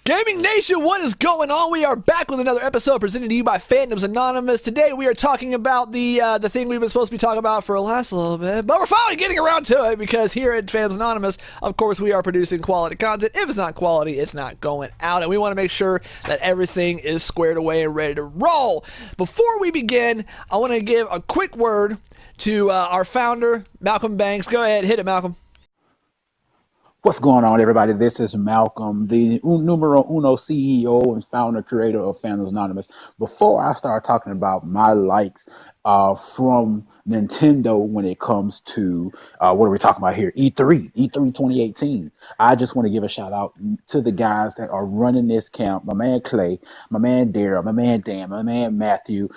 Gaming Nation, what is going on? We are back with another episode presented to you by Fandoms Anonymous. Today we are talking about the thing we've been supposed to be talking about for the last little bit, but we're finally getting around to it because here at Fandoms Anonymous, of course, we are producing quality content. If it's not quality, it's not going out, and we want to make sure that everything is squared away and ready to roll. Before we begin, I want to give a quick word to our founder, Malcolm Banks. Go ahead, hit it, Malcolm. What's going on, everybody? This is Malcolm, the numero uno CEO and founder creator of Fandoms Anonymous. Before I start talking about my likes from Nintendo when it comes to what are we talking about here? E3 2018. I just want to give a shout out to the guys that are running this camp. My man Clay, my man Daryl, my man Dan, my man Matthew.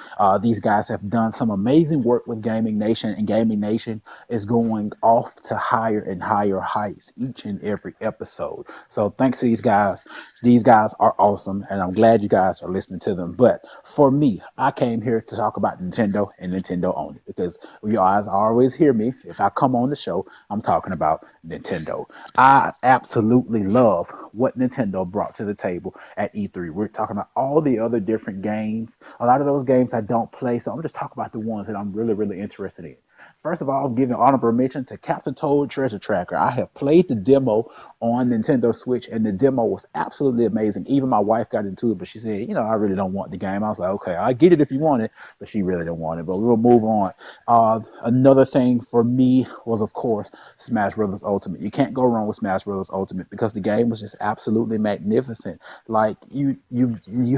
These guys have done some amazing work with Gaming Nation, and Gaming Nation is going off to higher and higher heights each and every episode. So thanks to these guys. These guys are awesome, and I'm glad you guys are listening to them. But for me, I came here to talk about Nintendo and Nintendo only, because you guys always hear me. If I come on the show, I'm talking about Nintendo. I absolutely love what Nintendo brought to the table at E3. We're talking about all the other different games. A lot of those games I don't play, so I'm just talking about the ones that I'm really, really interested in. First of all, I'm giving honorable mention to Captain Toad Treasure Tracker. I have played the demo on Nintendo Switch, and the demo was absolutely amazing. Even my wife got into it, but she said, I really don't want the game. I was like, okay, I get it if you want it, but she really don't want it. But we'll move on. Another thing for me was, of course, Smash Bros. Ultimate. You can't go wrong with Smash Bros. Ultimate because the game was just absolutely magnificent. Like you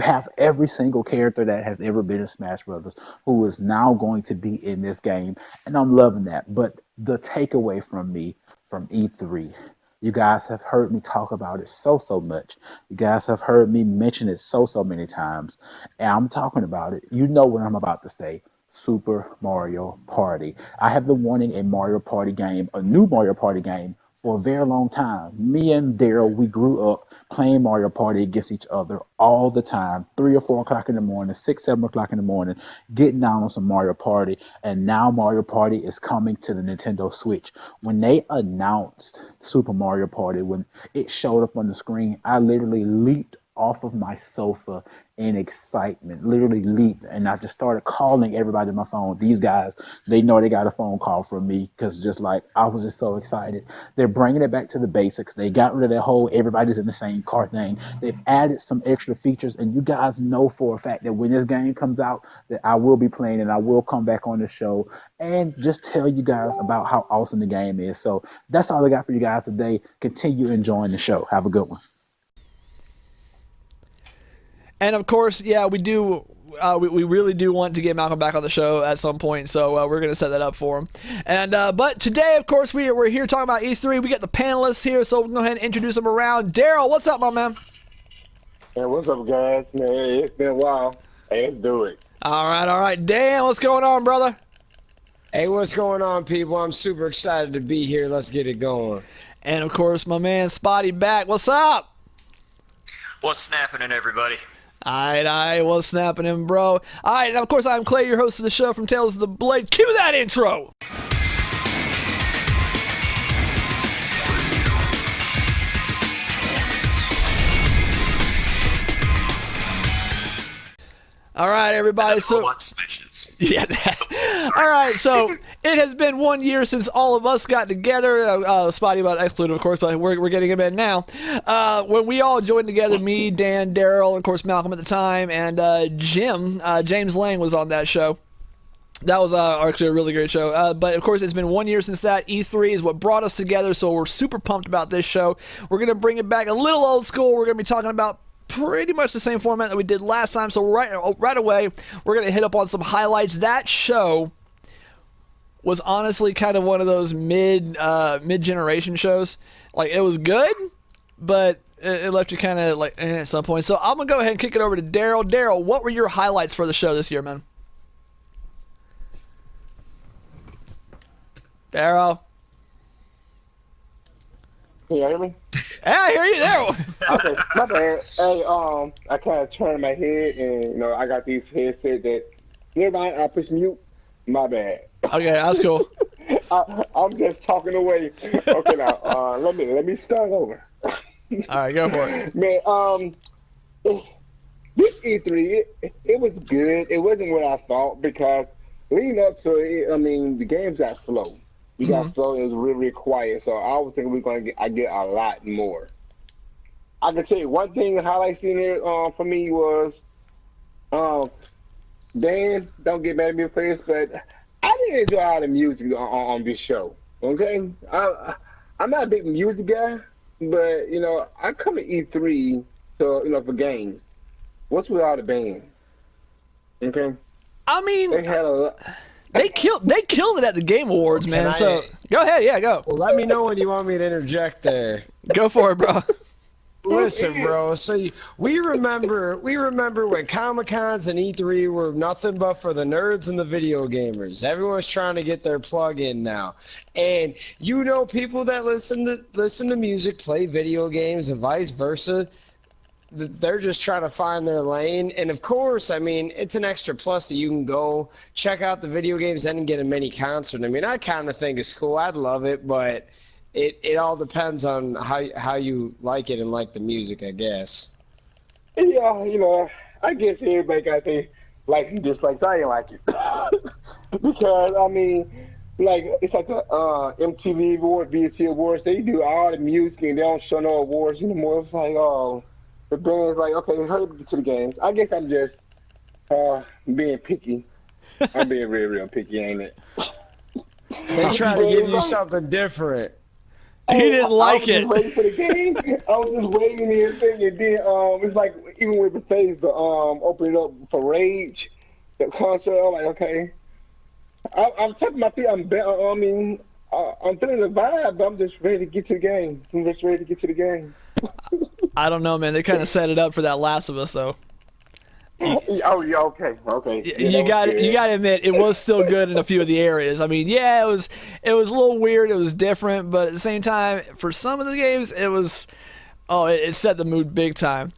have every single character that has ever been in Smash Bros. Who is now going to be in this game, and I'm loving that. But the takeaway from me from E3, you guys have heard me talk about it so much. You guys have heard me mention it so many times, and I'm talking about it. You know what I'm about to say. Super Mario Party. I have been wanting a Mario Party game, a new Mario Party game, for a very long time. Me and Daryl, we grew up playing Mario Party against each other all the time, 3 or 4 o'clock in the morning, 6, 7 o'clock in the morning, getting down on some Mario Party. And now Mario Party is coming to the Nintendo Switch. When they announced Super Mario Party, when it showed up on the screen, I literally leaped off of my sofa in excitement, literally leaped, and I just started calling everybody on my phone. These guys, they know they got a phone call from me because just like I was just so excited. They're bringing it back to the basics. They got rid of that whole everybody's in the same car thing. They've added some extra features, and you guys know for a fact that when this game comes out, that I will be playing and I will come back on the show and just tell you guys about how awesome the game is. So that's all I got for you guys today. Continue enjoying the show. Have a good one. And of course, yeah, we do. We really do want to get Malcolm back on the show at some point, so we're going to set that up for him. And but today, of course, we're here talking about E3. We got the panelists here, so we'll go ahead and introduce them around. Daryl, what's up, my man? Hey, what's up, guys? Man, it's been a while. Hey, let's do it. All right. Dan, what's going on, brother? Hey, what's going on, people? I'm super excited to be here. Let's get it going. And of course, my man Spotty back. What's up? What's snapping in, everybody? Alright, what's snapping in, bro? Alright, and of course, I'm Clay, your host of the show from Tales of the Blade. Cue that intro! All right, everybody. So, yeah. All right. So it has been 1 year since all of us got together. Spotty, about excluded, of course, but we're getting him in now. When we all joined together, me, Dan, Daryl, and of course Malcolm at the time, and James Lang was on that show. That was actually a really great show. But, of course, it's been 1 year since that. E3 is what brought us together, so we're super pumped about this show. We're going to bring it back a little old school. We're going to be talking about pretty much the same format that we did last time. So right away, we're going to hit up on some highlights. That show was honestly kind of one of those mid-generation shows. Like, it was good, but it left you kind of like at some point. So I'm going to go ahead and kick it over to Daryl. Daryl, what were your highlights for the show this year, man? Daryl? Can you hear me? Yeah, I hear you, Daryl. Okay, my bad. Hey, I kind of turned my head, and I got these headsets that. Never mind, I push mute. My bad. Okay, that's cool. I'm just talking away. Okay, now let me start over. All right, go for it. Man, this E3, it was good. It wasn't what I thought because leading up to it, I mean, the games got slow. We got slow. It was really, really quiet. So I was thinking we're going to get a lot more. I can tell you one thing, the highlight scene here for me was, Dan, don't get mad at me for this, but I didn't enjoy all the music on this show. Okay? I'm not a big music guy, but, you know, I come to E3 to, you know, for games. What's with all the bands? Okay? I mean, They had a they killed it at the Game Awards, man. So go ahead, yeah, go. Well, let me know when you want me to interject there. Go for it, bro. Listen, bro. So we remember when Comic-Cons and E3 were nothing but for the nerds and the video gamers. Everyone's trying to get their plug in now, and you know, people that listen to music, play video games, and vice versa. They're just trying to find their lane, and of course, I mean, it's an extra plus that you can go check out the video games and get a mini concert. I mean, I kind of think it's cool. I'd love it, but it all depends on how you like it and like the music, I guess. Yeah, you know, I guess everybody got their likes and dislikes. I ain't like it because I mean, like it's like the MTV Awards, BET Awards. They do all the music and they don't show no awards anymore. It's like, oh, the band's like, okay, hurry up and get to the games. I guess I'm just being picky. I'm being real, real picky, ain't it? They try to give you something different. He didn't like it. I was just waiting for the game. I was just waiting and everything, and then it's like even with the phase to open it up for Rage, the concert. I'm like, okay, I'm tapping my feet. I'm feeling the vibe, but I'm just ready to get to the game. I'm just ready to get to the game. I don't know, man. They kind of set it up for that Last of Us, though. Oh yeah, okay. Yeah, you got to admit it was still good in a few of the areas. I mean, yeah, it was a little weird. It was different, but at the same time, for some of the games, it set the mood big time.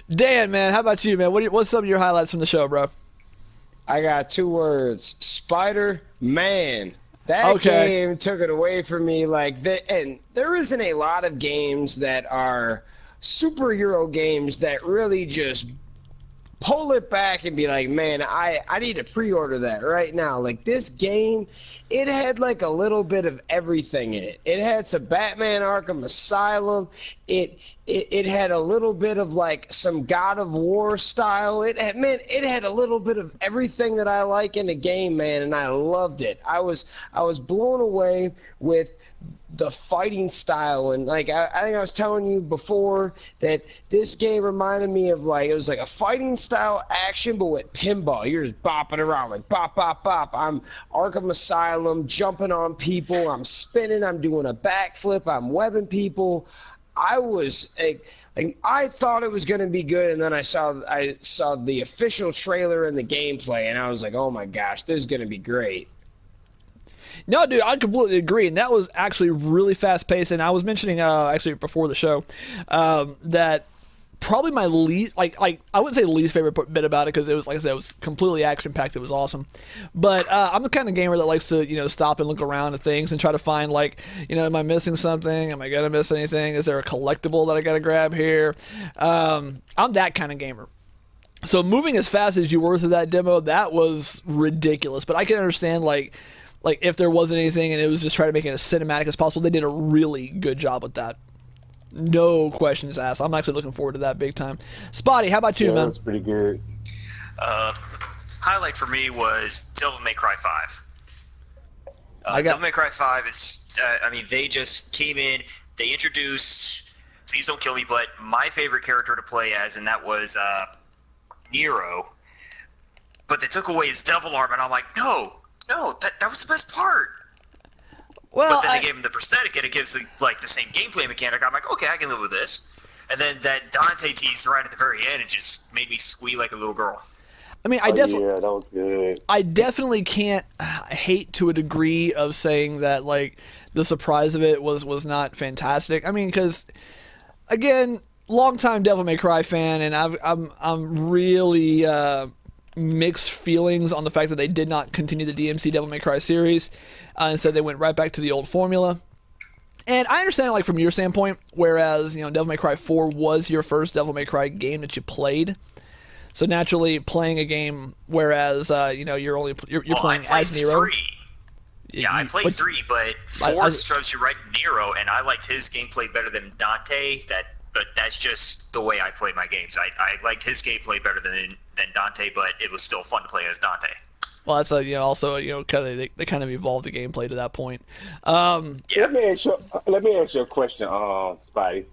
Dan, man, how about you, man? What's some of your highlights from the show, bro? I got 2 words: Spider-Man. That game took it away from me. And there isn't a lot of games that are superhero games that really just pull it back and be like, man, I need to pre-order that right now. Like, this game, it had like a little bit of everything in it. It had some Batman Arkham Asylum. It had a little bit of like some God of War style. It had a little bit of everything that I like in a game, man, and I loved it. I was blown away with the fighting style, and like I think I was telling you before that this game reminded me of like, it was like a fighting style action but with pinball. You're just bopping around like bop bop bop. I'm Arkham Asylum, jumping on people, I'm spinning, I'm doing a backflip, I'm webbing people. I was like I thought it was going to be good, and then I saw the official trailer and the gameplay, and I was like, oh my gosh, this is going to be great. No, dude, I completely agree, and that was actually really fast-paced, and I was mentioning, actually, before the show, that probably my least, I wouldn't say least favorite bit about it, because it was, like I said, it was completely action-packed, it was awesome, but I'm the kind of gamer that likes to, stop and look around at things and try to find, am I missing something? Am I going to miss anything? Is there a collectible that I got to grab here? I'm that kind of gamer. So moving as fast as you were through that demo, that was ridiculous, but I can understand, like if there wasn't anything and it was just trying to make it as cinematic as possible, they did a really good job with that. No questions asked. I'm actually looking forward to that big time. Spotty, how about you, man? That's pretty good. Highlight for me was Devil May Cry 5. Devil May Cry 5 is, they just came in, they introduced, please don't kill me, but my favorite character to play as, and that was Nero. But they took away his devil arm, and I'm like, no, that was the best part. Well, but then they gave him the prosthetic, and it gives the same gameplay mechanic. I'm like, okay, I can live with this. And then that Dante tease right at the very end, it just made me squeal like a little girl. I mean, yeah, that was good. I definitely can't hate to a degree of saying that the surprise of it was not fantastic. I mean, because again, longtime Devil May Cry fan, and I'm really mixed feelings on the fact that they did not continue the DMC Devil May Cry series. Instead, they went right back to the old formula. And I understand, like, from your standpoint, whereas, you know, Devil May Cry 4 was your first Devil May Cry game that you played. So naturally, playing a game, whereas, you know, you're playing as Nero. 3. Yeah, I played 3, but 4 shows you right Nero, and I liked his gameplay better than Dante. But that's just the way I play my games. I liked his gameplay better than Dante, but it was still fun to play as Dante. Well, that's you know, also, you know, kind of they kind of evolved the gameplay to that point. Yeah. Let me ask you a question, Spidey.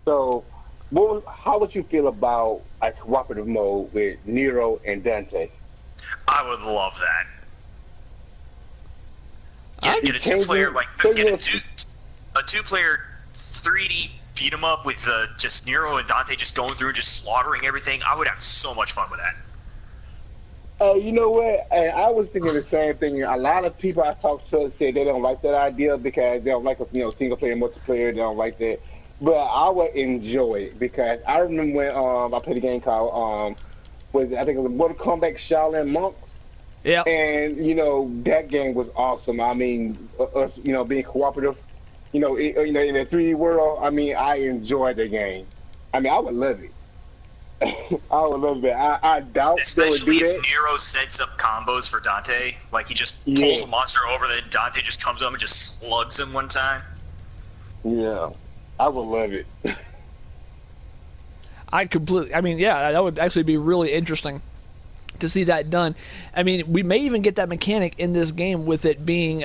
So, how would you feel about a cooperative mode with Nero and Dante? I would love that. Get a two-player a two-player 3D beat 'em up with just Nero and Dante just going through and just slaughtering everything. I would have so much fun with that. You know what? I was thinking the same thing. A lot of people I talked to said they don't like that idea because they don't like single player, multiplayer. They don't like that. But I would enjoy it because I remember when I played a game called I think it was Mortal Kombat Shaolin Monks. Yeah. And you know that game was awesome. I mean, us being cooperative, in the 3D world. I mean, I enjoyed the game. I mean, I would love it. I would love it. I doubt especially they would do if that. Nero sets up combos for Dante, like he just pulls a monster over, then Dante just comes up and just slugs him one time. Yeah, I would love it. I mean, yeah, that would actually be really interesting to see that done. I mean, we may even get that mechanic in this game with it being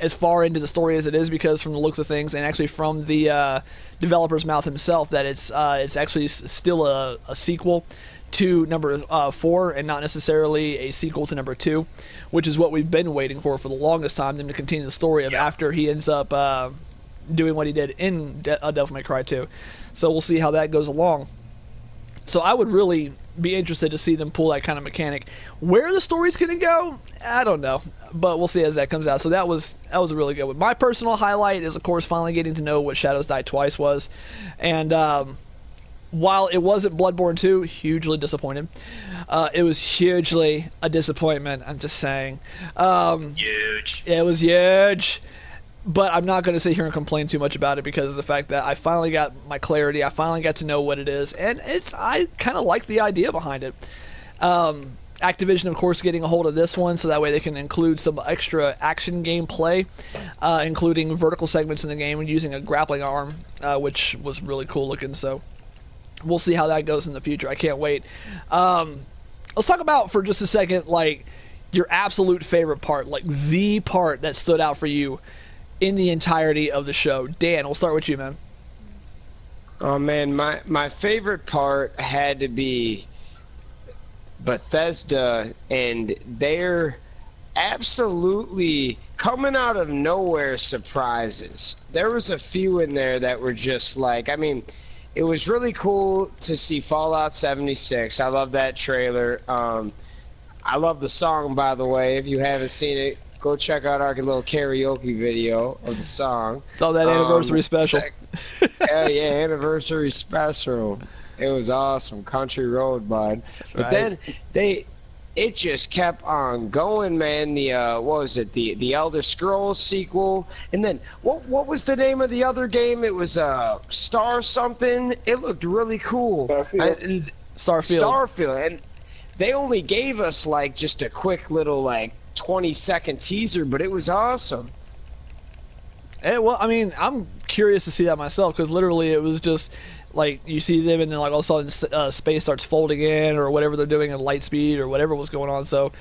as far into the story as it is, because from the looks of things, and actually from the developer's mouth himself, that it's actually still a sequel to number 4 and not necessarily a sequel to number 2, which is what we've been waiting for the longest time, them to continue the story of after he ends up doing what he did in Devil May Cry 2. So we'll see how that goes along. So I would really be interested to see them pull that kind of mechanic. Where the story's going to go, I don't know, but we'll see as that comes out. So that was a really good one. My personal highlight is, of course, finally getting to know what Shadows Die Twice was. And while it wasn't Bloodborne 2, hugely disappointed. It was hugely a disappointment, I'm just saying. Huge. It was huge. But I'm not going to sit here and complain too much about it because of the fact that I finally got my clarity. I finally got to know what it is, and I kind of like the idea behind it. Activision, of course, getting a hold of this one so that way they can include some extra action gameplay, including vertical segments in the game and using a grappling arm, which was really cool looking. So we'll see how that goes in the future. I can't wait. Let's talk about, for just a second, like, your absolute favorite part, like the part that stood out for you in the entirety of the show. Dan, we'll start with you, man. Oh man, my favorite part had to be Bethesda and their absolutely coming out of nowhere surprises. There was a few in there that were just like, I mean, it was really cool to see Fallout 76. I love that trailer. I love the song, by the way. If you haven't seen it, go check out our little karaoke video of the song. It's all that anniversary special. Hell yeah, anniversary special. It was awesome. Country Road, bud. That's but right. then it just kept on going, man. The what was it? The Elder Scrolls sequel, and then what was the name of the other game? It was Star something. It looked really cool. Starfield. Starfield. And they only gave us like just a quick little like 20-second teaser, but it was awesome. Well, I mean, I'm curious to see that myself, because literally it was just like you see them and then like all of a sudden space starts folding in or whatever they're doing in light speed or whatever was going on. So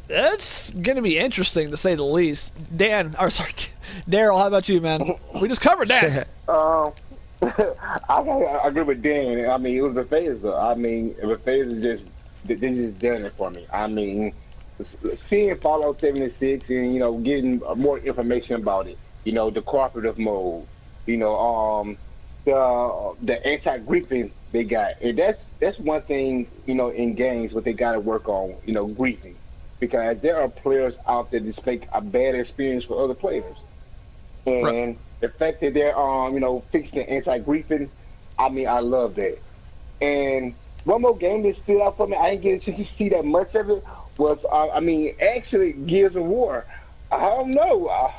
that's gonna be interesting to say the least. Daryl, how about you, man? We just covered that. I gotta agree with Dan. I mean, it was Bethesda. I mean, Bethesda they just done it for me. I mean, seeing Fallout 76 and getting more information about it. The cooperative mode. The anti-griefing they got, and that's one thing in games what they got to work on. Griefing, because there are players out there that display a bad experience for other players, and right. The fact that they're fixing the anti-griefing, I mean, I love that. And one more game that stood out for me, I didn't get a chance to see that much of it, was actually Gears of War. I don't know.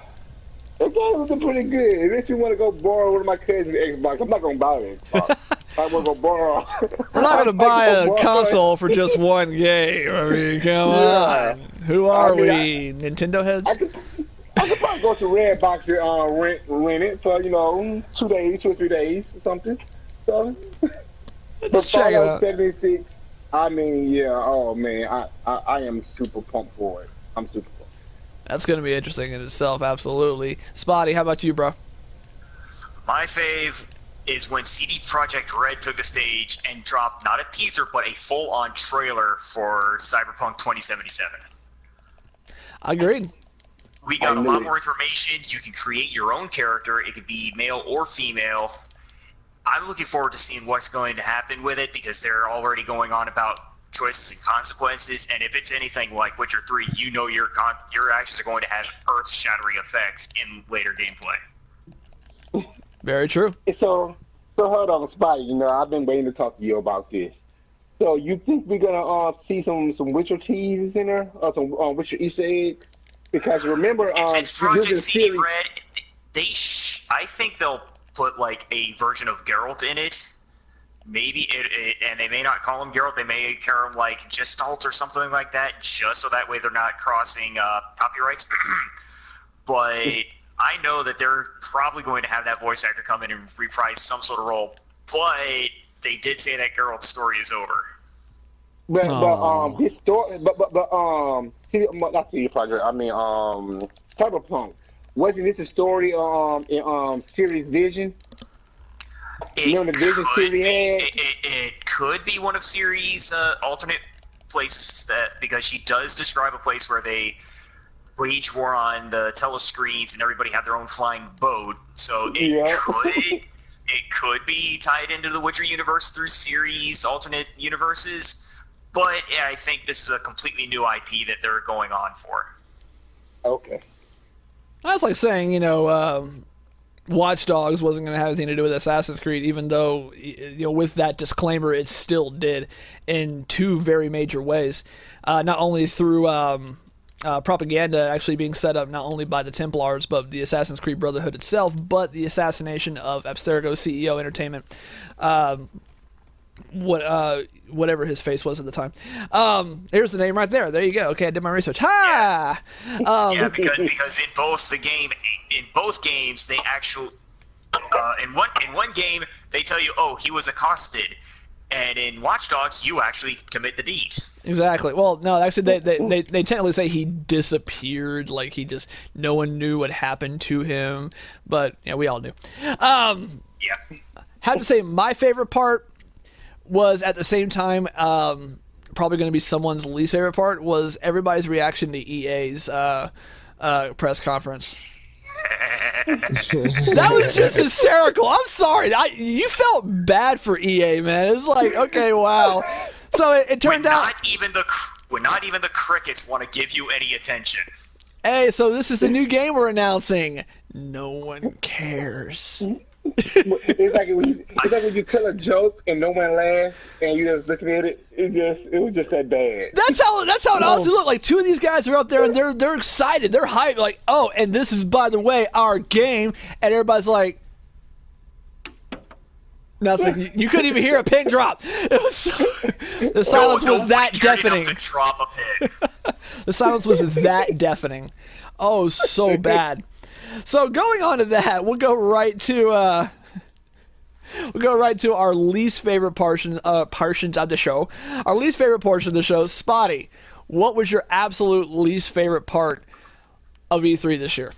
That game was pretty good. It makes me want to go borrow one of my cousin's Xbox. I'm not gonna buy an Xbox. I want to go borrow. We're not gonna buy a console for just one game. I mean, come on. Who are we? Nintendo heads? I could probably go to Redbox and rent it for 2 days, 2 or 3 days or something. So, Let's check it out. 76. I mean, yeah. Oh man, I am super pumped for it. I'm super pumped. That's going to be interesting in itself, absolutely. Spotty, how about you, bro? My fave is when CD Projekt Red took the stage and dropped not a teaser, but a full-on trailer for Cyberpunk 2077. Agreed. We got a lot more information. You can create your own character. It could be male or female. I'm looking forward to seeing what's going to happen with it because they're already going on about choices and consequences, and if it's anything like Witcher 3, your actions are going to have earth-shattering effects in later gameplay. Very true. So hold on, Spotty. I've been waiting to talk to you about this. So you think we're gonna see some Witcher teases in there, or some Witcher Easter eggs? Because remember, if it's Project CD Red, I think they'll put like a version of Geralt in it. Maybe and they may not call him Geralt. They may call him like Gestalt or something like that, just so that way they're not crossing copyrights. But I know that they're probably going to have that voice actor come in and reprise some sort of role. But they did say that Geralt's story is over. But this story, not CD Projekt. I mean, Cyberpunk. Wasn't this a story in series Vision? It could be one of series alternate places because she does describe a place where they wage war on the telescreens and everybody have their own flying boat. So it could be tied into the Witcher universe through series alternate universes. But yeah, I think this is a completely new IP that they're going on for. Okay. That's like saying, Watch Dogs wasn't going to have anything to do with Assassin's Creed, even though, with that disclaimer, it still did in two very major ways. Not only through propaganda actually being set up not only by the Templars, but the Assassin's Creed Brotherhood itself, but the assassination of Abstergo CEO Entertainment. Whatever his face was at the time. Here's the name right there. There you go. Okay, I did my research. Ha! Yeah, because in both games they actually in one game they tell you, oh, he was accosted, and in Watch Dogs you actually commit the deed. Exactly. Well, no, actually they technically say he disappeared, like no one knew what happened to him, but yeah, we all knew. Yeah. Have to say my favorite part was at the same time probably going to be someone's least favorite part was everybody's reaction to EA's press conference. That was just hysterical. I'm sorry. You felt bad for EA, man. It's like, okay, wow. So it turned out when not even the crickets want to give you any attention. Hey, so this is the new game we're announcing. No one cares. It's like when you tell a joke and no one laughs and you just looking at it. It was just that bad. That's how it honestly looked. Like two of these guys are up there and they're excited, they're hyped. Like, oh, and this is, by the way, our game. And everybody's like, nothing. You couldn't even hear a pin drop. It was the silence was that deafening. To drop a pin. The silence was that deafening. Oh, so bad. So going on to that, we'll go right to our least favorite portions of the show. Our least favorite portion of the show, Spotty. What was your absolute least favorite part of E3 this year?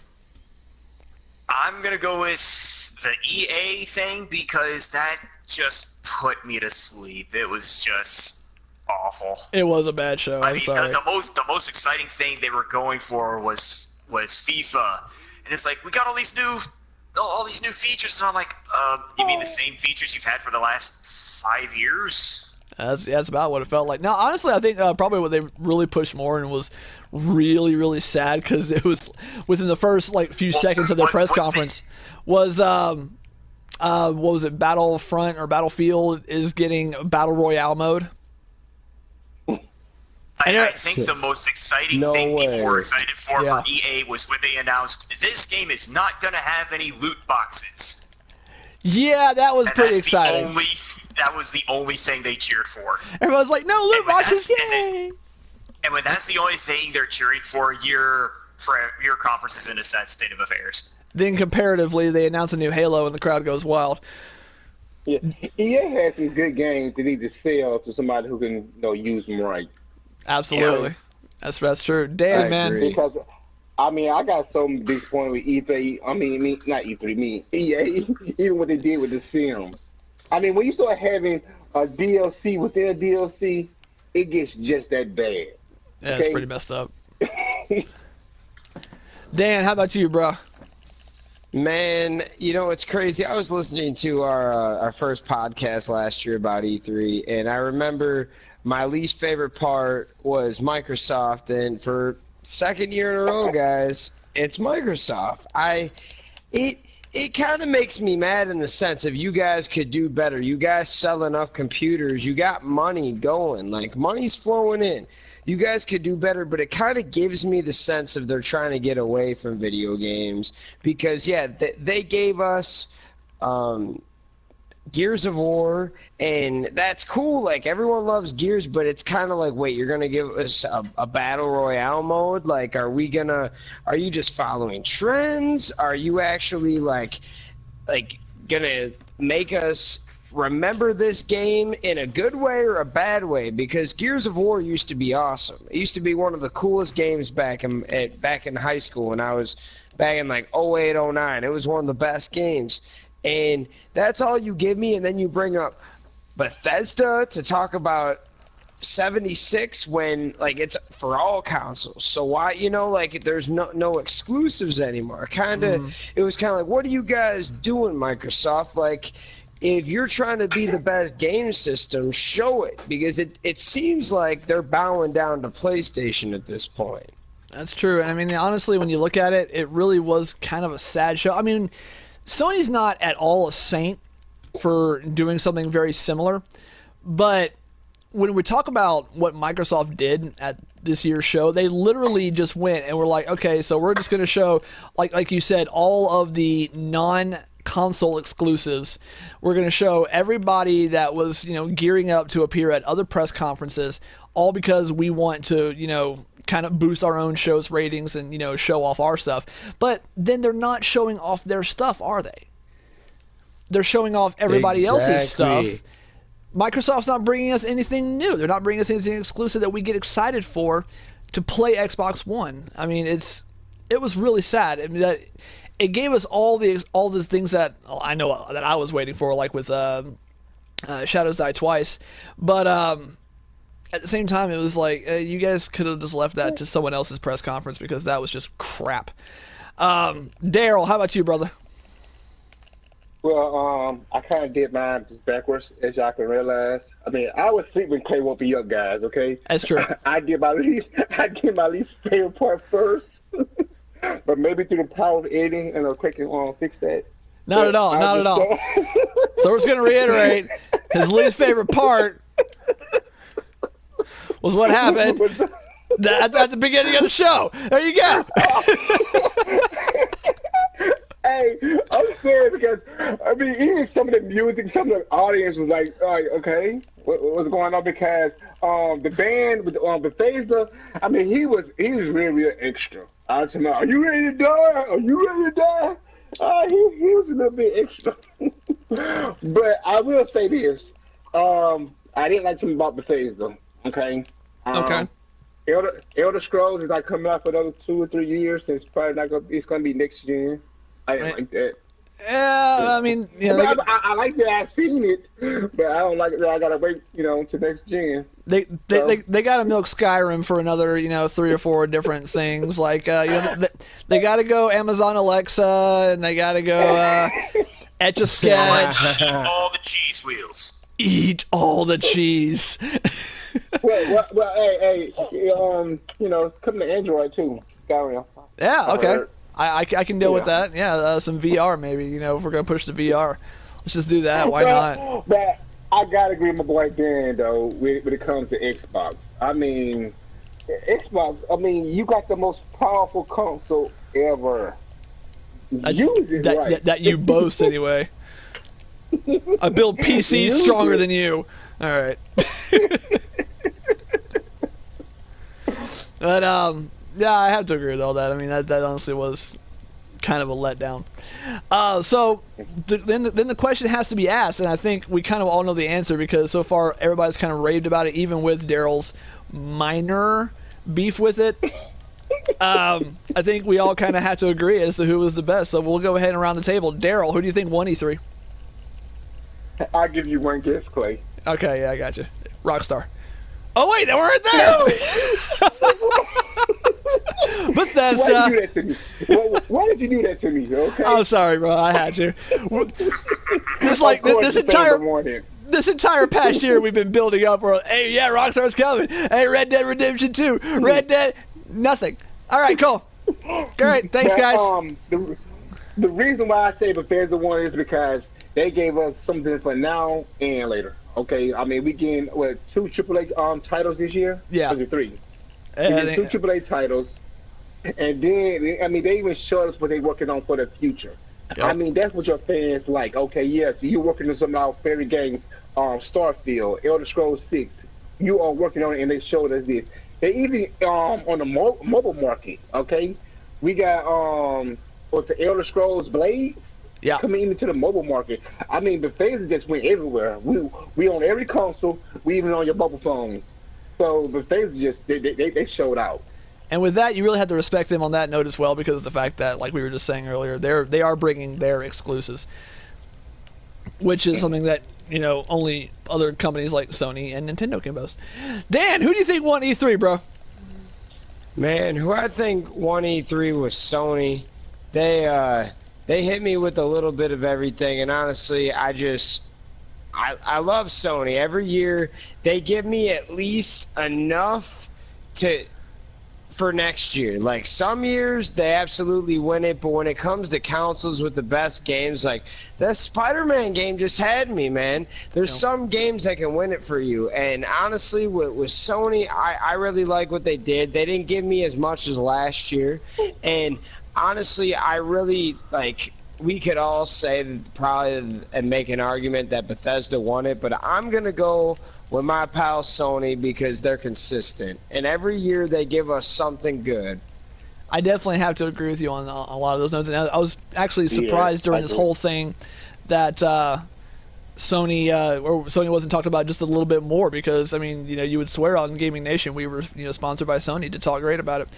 I'm gonna go with the EA thing because that just put me to sleep. It was just awful. It was a bad show. I'm sorry. The most exciting thing they were going for was FIFA. And it's like, we got all these new features, and I'm like, you mean the same features you've had for the last 5 years? That's about what it felt like. Now, honestly, I think probably what they really pushed more and was really, really sad because it was within the first few seconds of their press conference was what was it? Battlefront or Battlefield is getting Battle Royale mode. I think the most exciting thing people were excited for EA was when they announced this game is not going to have any loot boxes. Yeah, that was pretty exciting. That was the only thing they cheered for. Everyone's like, no loot boxes, yay! And when that's the only thing they're cheering for, your conference is in a sad state of affairs. Then comparatively, they announce a new Halo and the crowd goes wild. Yeah, EA has some good games that need to sell to somebody who can use them right. Absolutely. Yeah. That's true. Dan, man. Because, I got so disappointed with E3. Not E3, EA, even what they did with The Sims. When you start having a DLC within a DLC, it gets just that bad. Yeah, it's pretty messed up. Dan, how about you, bro? Man, it's crazy. I was listening to our first podcast last year about E3, and I remember my least favorite part was Microsoft, and for second year in a row, guys, it's Microsoft. It kind of makes me mad in the sense of you guys could do better. You guys sell enough computers. You got money going. Like, money's flowing in. You guys could do better, but it kind of gives me the sense of they're trying to get away from video games because, yeah, they gave us Gears of War, and that's cool. Like, everyone loves Gears, but it's kind of like, wait, you're going to give us a Battle Royale mode? Like, are you just following trends? Are you actually, like going to make us remember this game in a good way or a bad way? Because Gears of War used to be awesome. It used to be one of the coolest games back in high school when I was back in like 08, 09. It was one of the best games. And that's all you give me, and then you bring up Bethesda to talk about 76 when like it's for all consoles. So why, there's no exclusives anymore. It was kind of like, what are you guys doing, Microsoft? Like, if you're trying to be the best game system, show it, because it seems like they're bowing down to PlayStation at this point. That's true. And honestly, when you look at it, it really was kind of a sad show. Sony's not at all a saint for doing something very similar, but when we talk about what Microsoft did at this year's show, they literally just went and were like, okay, so we're just going to show, like you said, all of the non-console exclusives. We're going to show everybody that was, gearing up to appear at other press conferences, all because we want to, kind of boost our own show's ratings and, show off our stuff. But then they're not showing off their stuff, are they? They're showing off everybody else's stuff. Microsoft's not bringing us anything new. They're not bringing us anything exclusive that we get excited for to play Xbox One. It was really sad. That it gave us all these things that I know that I was waiting for, like with Shadows Die Twice. But at the same time, it was like, you guys could have just left that to someone else's press conference because that was just crap. Daryl, how about you, brother? Well, I kind of did mine just backwards, as y'all can realize. I was asleep when Clay woke me up, guys, okay? That's true. I did my least favorite part first. But maybe through the power of editing, and Clay can fix that. Not at all. So we're just going to reiterate, his least favorite part was what happened at the beginning of the show. There you go. Hey, I'm serious because, even some of the music, some of the audience was like, okay, what's going on? Because the band with Bethesda, he was really, real extra. I was like, are you ready to die? Are you ready to die? He was a little bit extra. But I will say this. I didn't like something about Bethesda. Okay. Okay. Elder Scrolls is like coming out for another 2 or 3 years. So it's probably not gonna. It's gonna be next gen. I didn't like that. Yeah, I like that I've seen it, but I don't like it that I gotta wait, to next gen. They gotta milk Skyrim for another, 3 or 4 different things. Like, they gotta go Amazon Alexa, and they gotta go Etch a Sketch. Eat all the cheese wheels. Eat all the cheese. well, hey, it's coming to Android too. Skyrim. Yeah, okay. I can deal with that. Yeah, some VR maybe. If we're gonna push the VR, let's just do that. Why not? But I gotta agree with my boy Dan though when it comes to Xbox. Xbox. I mean, you got the most powerful console ever. Use it right. That you boast anyway. I build PCs stronger than you. All right. But yeah, I have to agree with all that. I mean, that honestly was kind of a letdown. So then the question has to be asked, and I think we kind of all know the answer because so far everybody's kind of raved about it, even with Daryl's minor beef with it. I think we all kind of have to agree as to who was the best. So we'll go ahead and around the table. Daryl, who do you think won E3? I'll give you one guess, Clay. Okay, yeah, I got you. Rockstar. Oh wait, they weren't there. No. Bethesda. Why did you do that to me? Why did you do that to me? Okay. Oh, sorry, bro. I had to. It's like this entire past year we've been building up. Where hey, yeah, Rockstar's coming. Hey, Red Dead Redemption 2. Red Dead. Nothing. All right, cool. Great. Thanks, guys. The reason why I say Bethesda won is because they gave us something for now and later. Okay, I mean we getting what 2 AAA titles this year? Yeah. Or is it 3? We getting 2 AAA titles, and then I mean they even showed us what they're working on for the future. Yep. I mean that's what your fans like. Okay, yes, you're working on some of our favorite games, Starfield, Elder Scrolls 6. You are working on it, and they showed us this. They even on the mobile market. Okay, we got with the Elder Scrolls Blades. Yeah. Coming into the mobile market. I mean, Bethesda just went everywhere. We on every console. We even on your mobile phones. So Bethesda just they showed out. And with that, you really have to respect them on that note as well, because of the fact that, like we were just saying earlier, they are bringing their exclusives, which is something that only other companies like Sony and Nintendo can boast. Dan, who do you think won E3, bro? Man, who I think won E3 was Sony. They hit me with a little bit of everything, and honestly, I love Sony. Every year, they give me at least enough for next year. Like, some years, they absolutely win it, but when it comes to consoles with the best games, like, that Spider-Man game just had me, man. There's some games that can win it for you, and honestly, with Sony, I really like what they did. They didn't give me as much as last year, and honestly, I really, we could all say that probably and make an argument that Bethesda won it, but I'm going to go with my pal Sony because they're consistent. And every year they give us something good. I definitely have to agree with you on a lot of those notes. And I was actually surprised during this whole thing that Sony wasn't talked about just a little bit more, because I mean, you would swear on Gaming Nation we were sponsored by Sony to talk great about it.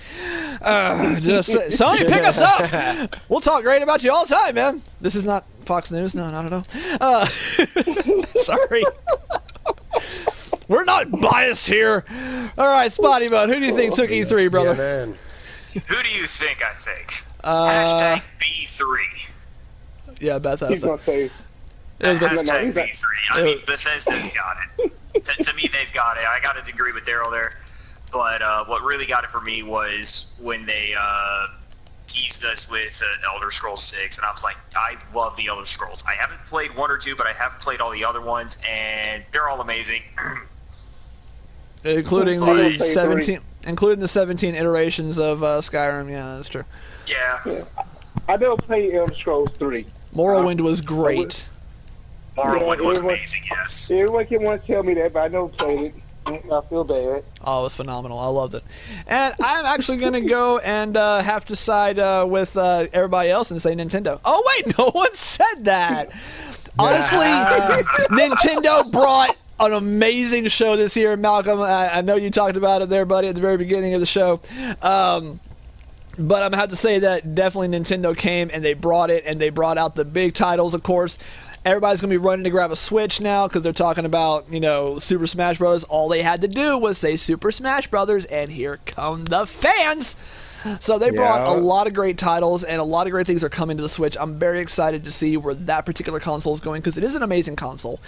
Sony, pick us up. We'll talk great about you all the time, man. This is not Fox News, no, not at all. Sorry, we're not biased here. All right, Spotty Bud, who do you think took E3, brother? Who do you think I think? Hashtag B3. Yeah, Bethesda. He's gonna say. Hashtag B3. I mean, Bethesda's got it. To me, they've got it. I got to agree with Daryl there. But what really got it for me was when they teased us with Elder Scrolls 6, and I was like, I love the Elder Scrolls. I haven't played 1 or 2, but I have played all the other ones, and they're all amazing. Including the 17 iterations of Skyrim. Yeah, that's true. Yeah. I never played Elder Scrolls 3. Morrowind was great. Morrowind was amazing, yes. Everyone can want to tell me that, but I never played it. I feel bad. Oh, it was phenomenal. I loved it. And I'm actually going to go and have to side with everybody else and say Nintendo. Oh, wait, no one said that. Honestly, Nintendo brought an amazing show this year, Malcolm. I know you talked about it there, buddy, at the very beginning of the show. But I'm going to have to say that definitely Nintendo came and they brought it, and they brought out the big titles, of course. Everybody's going to be running to grab a Switch now because they're talking about, Super Smash Bros. All they had to do was say Super Smash Brothers, and here come the fans. So they brought a lot of great titles, and a lot of great things are coming to the Switch. I'm very excited to see where that particular console is going because it is an amazing console.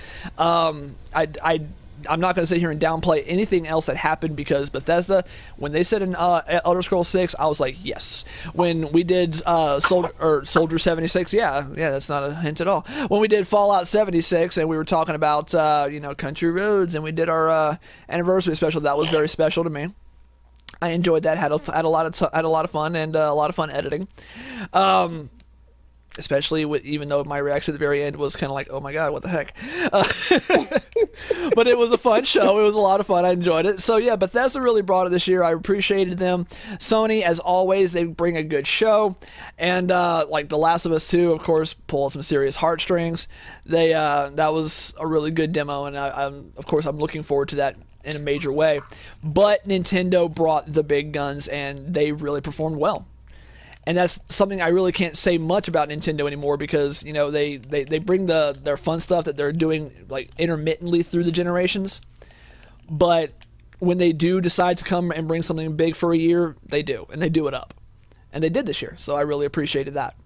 I'm not going to sit here and downplay anything else that happened, because Bethesda, when they said in Elder Scrolls 6, I was like, yes. When we did Soldier 76, yeah, that's not a hint at all. When we did Fallout 76 and we were talking about, Country Roads, and we did our anniversary special, that was very special to me. I enjoyed that. Had a lot of fun and a lot of fun editing. Especially with, even though my reaction at the very end was kind of like, oh my god, what the heck. But it was a fun show. It was a lot of fun. I enjoyed it. So yeah, Bethesda really brought it this year. I appreciated them. Sony, as always, they bring a good show. And like The Last of Us 2, of course, pulled some serious heartstrings. That was a really good demo, and I'm looking forward to that in a major way. But Nintendo brought the big guns, and they really performed well. And that's something I really can't say much about Nintendo anymore, because they bring their fun stuff that they're doing like intermittently through the generations, but when they do decide to come and bring something big for a year, they do, and they do it up, and they did this year. So I really appreciated that.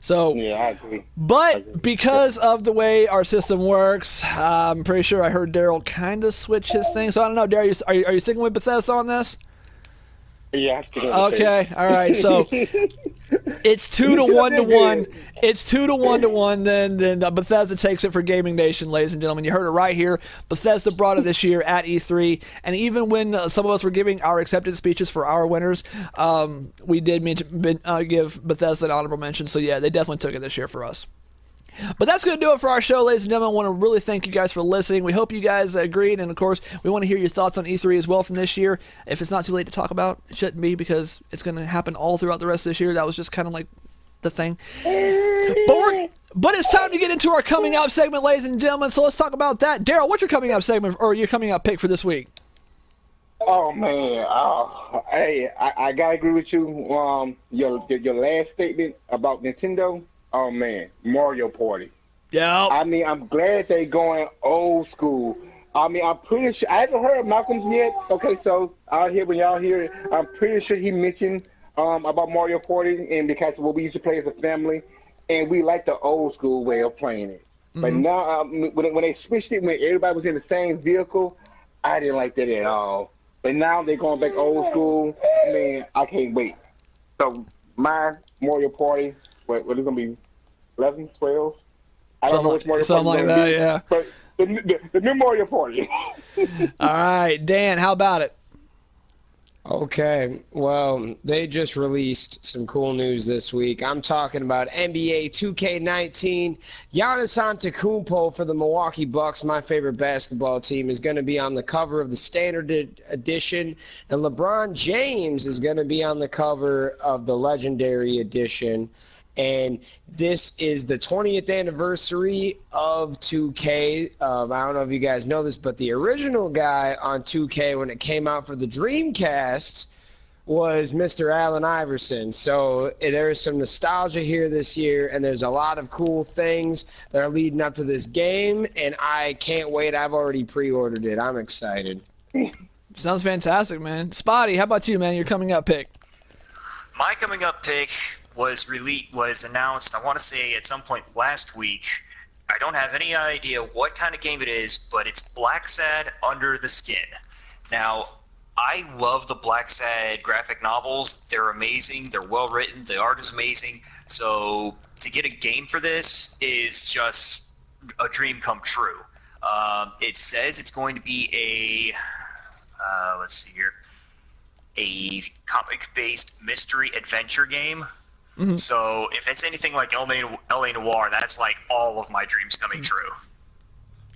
So yeah, I agree. But because of the way our system works, I'm pretty sure I heard Daryl kind of switch his thing. So I don't know, Daryl, are you sticking with Bethesda on this? Yeah, okay, all right. So it's 2-1 to 1. It's 2-1 to 1. Then Bethesda takes it for Gaming Nation, ladies and gentlemen. You heard it right here. Bethesda brought it this year at E3, and even when some of us were giving our acceptance speeches for our winners, we did give Bethesda an honorable mention. So yeah, they definitely took it this year for us. But that's going to do it for our show, ladies and gentlemen. I want to really thank you guys for listening. We hope you guys agreed, and of course, we want to hear your thoughts on E3 as well from this year. If it's not too late to talk about, it shouldn't be, because it's going to happen all throughout the rest of this year. That was just kind of like the thing. But it's time to get into our coming up segment, ladies and gentlemen. So let's talk about that. Daryl, what's your coming up segment, or your coming up pick for this week? Oh man, hey, I gotta agree with you. Your last statement about Nintendo. Oh man, Mario Party. Yeah. I mean, I'm glad they going old school. I mean, I'm pretty sure I haven't heard Malcolm's yet. Okay, so out here when y'all hear it, I'm pretty sure he mentioned about Mario Party, and because what we used to play as a family, and we like the old school way of playing it. Mm-hmm. But now when they switched it, when everybody was in the same vehicle, I didn't like that at all. But now they're going back old school. Man, I can't wait. So my Mario Party, what is it gonna be? 11, 12? I don't know which Mario Party. Something like that, yeah. But the new Mario Party. All right, Dan, how about it? Okay, well, they just released some cool news this week. I'm talking about NBA 2K19. Giannis Antetokounmpo for the Milwaukee Bucks, my favorite basketball team, is going to be on the cover of the Standard Edition, and LeBron James is going to be on the cover of the Legendary Edition. And this is the 20th anniversary of 2K. I don't know if you guys know this, but the original guy on 2K when it came out for the Dreamcast was Mr. Allen Iverson. So there's some nostalgia here this year, and there's a lot of cool things that are leading up to this game, and I can't wait. I've already pre-ordered it. I'm excited. Sounds fantastic, man. Spotty, how about you, man? Your coming up pick. My coming up pick was announced, I want to say at some point last week. I don't have any idea what kind of game it is, but it's Black Sad Under the Skin. Now, I love the Black Sad graphic novels. They're amazing. They're well written. The art is amazing. So to get a game for this is just a dream come true. It says it's going to be a comic-based mystery adventure game. Mm-hmm. So if it's anything like L.A. Noire, that's like all of my dreams coming true.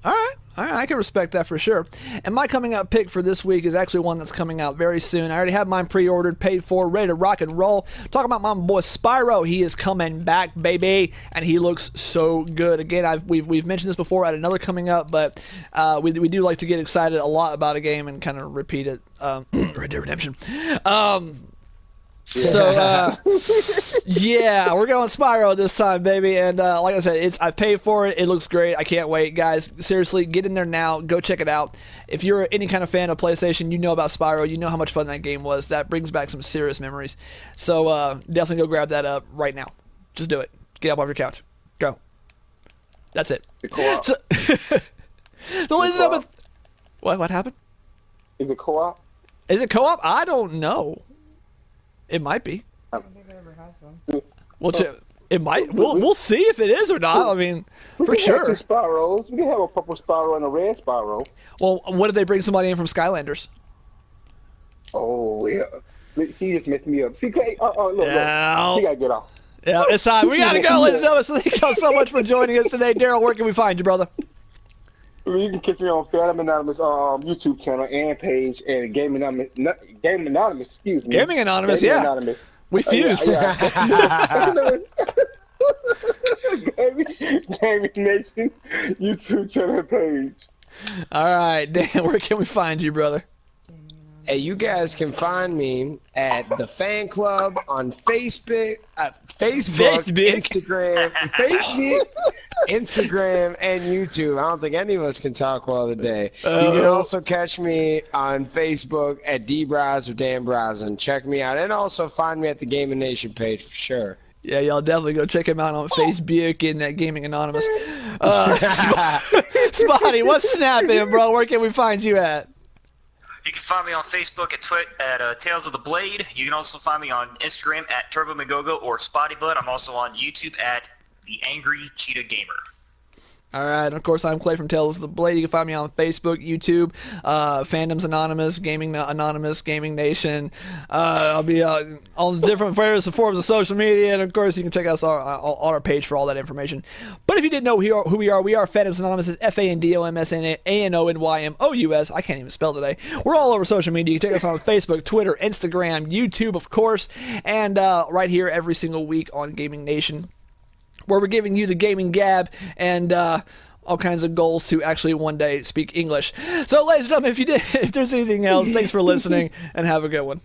All right, I can respect that for sure. And my coming up pick for this week is actually one that's coming out very soon. I already have mine pre-ordered, paid for, ready to rock and roll. Talking about my boy Spyro, he is coming back, baby, and he looks so good. Again, we've mentioned this before. I had another coming up, but we do like to get excited a lot about a game and kind of repeat it. Red Dead Redemption. So, yeah, we're going Spyro this time, baby. And like I said, I paid for it. It looks great. I can't wait. Guys, seriously, get in there now. Go check it out. If you're any kind of fan of PlayStation, you know about Spyro. You know how much fun that game was. That brings back some serious memories. So definitely go grab that up right now. Just do it. Get up off your couch. Go. That's it. Co-op. So ladies and gentlemen, what happened? Is it co-op? Is it co-op? I don't know. It might be. I don't think it ever has one. Well, it might. We'll see if it is or not. I mean, for sure. We can have 2 Spyros. We can have a purple Spyro and a red Spyro. Well, what if they bring somebody in from Skylanders? Oh yeah. She just messed me up. See, Clay, look, Yeah. she gotta get off. Yeah, it's time. We gotta go, ladies and gentlemen. So thank you so much for joining us today. Daryl, where can we find you, brother? You can catch me on Fandoms Anonymous YouTube channel and page, and Game Anonymous. Excuse me. Gaming Anonymous, yeah. Anonymous. We fused. Gaming Nation YouTube channel and page. All right, Dan, where can we find you, brother? Hey, you guys can find me at the fan club on Facebook, Instagram, and YouTube. I don't think any of us can talk well today. You can also catch me on Facebook at DBraz or Dan Brazen. Check me out, and also find me at the Gaming Nation page for sure. Yeah, y'all definitely go check him out on Facebook and that Gaming Anonymous. Spotty, what's snapping, bro? Where can we find you at? You can find me on Facebook at Tales of the Blade. You can also find me on Instagram at TurboMagogo or SpottyBud. I'm also on YouTube at The Angry Cheetah Gamer. All right, and of course, I'm Clay from Tales of the Blade. You can find me on Facebook, YouTube, Fandoms Anonymous, Gaming Anonymous, Gaming Nation. I'll be on the different various forms of social media, and of course, you can check us on our page for all that information. But if you didn't know who we are Fandoms Anonymous. It's FANDOMSANONYMOUS. I can't even spell today. We're all over social media. You can check us on Facebook, Twitter, Instagram, YouTube, of course, and right here every single week on Gaming Nation, where we're giving you the gaming gab and all kinds of goals to actually one day speak English. So, ladies and gentlemen, if there's anything else, thanks for listening, and have a good one.